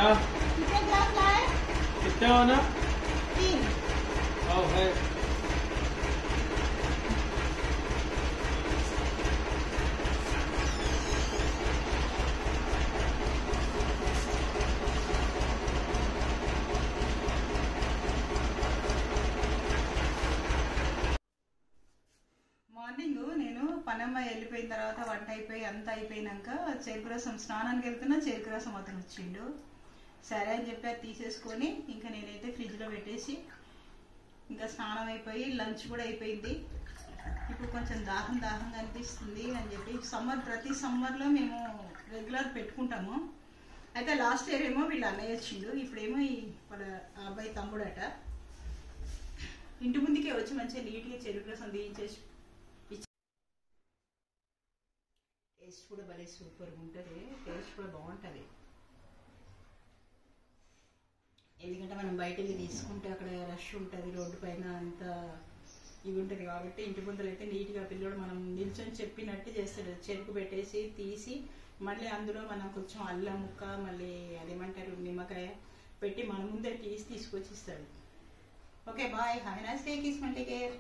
क्या कितने ग्लास लाए? कितने हो ना 3। आओ है మార్నింగ్ నేను పనమ్మ వెళ్ళిపోయిన తర్వాత వంట అయిపోయి అంత అయిపోయినాక చెరుకు రసం స్నానానికి వెళ్తున్నా చెరుకు రసం అతను వచ్చిండు. సరే అని చెప్పి అది తీసేసుకొని ఇంకా నేనైతే ఫ్రిడ్జ్లో పెట్టేసి ఇంకా స్నానం అయిపోయి లంచ్ కూడా అయిపోయింది. ఇప్పుడు కొంచెం దాహంగా అనిపిస్తుంది అని చెప్పి ప్రతి సమ్మర్లో మేము రెగ్యులర్ పెట్టుకుంటాము. అయితే లాస్ట్ ఇయర్ ఏమో వీళ్ళు అన్నయ్య వచ్చిండు, ఇప్పుడేమో వాళ్ళ అబ్బాయి తమ్ముడట ఇంటి ముందుకే వచ్చి మంచిగా నీట్గా చెరుకు రసం తీయించేసి టేస్ట్ కూడా భలే సూపర్గా ఉంటుంది. టేస్ట్ కూడా బాగుంటుంది. ఎందుకంటే మనం బయటకి తీసుకుంటే అక్కడ రష్ ఉంటుంది, రోడ్డు పైన అంతా ఇవి ఉంటుంది కాబట్టి ఇంటి ముందర అయితే నీట్గా పిల్లడు మనం నిల్చొని చెప్పినట్టు చేస్తాడు. చెరుకు పెట్టేసి తీసి మళ్ళీ అందులో మనం కొంచెం అల్లం ముక్క మళ్ళీ అదేమంటారు నిమ్మకాయ పెట్టి మన ముందే తీసుకొచ్చి ఇస్తాడు. Okay bye, have a nice day, kiss my take care.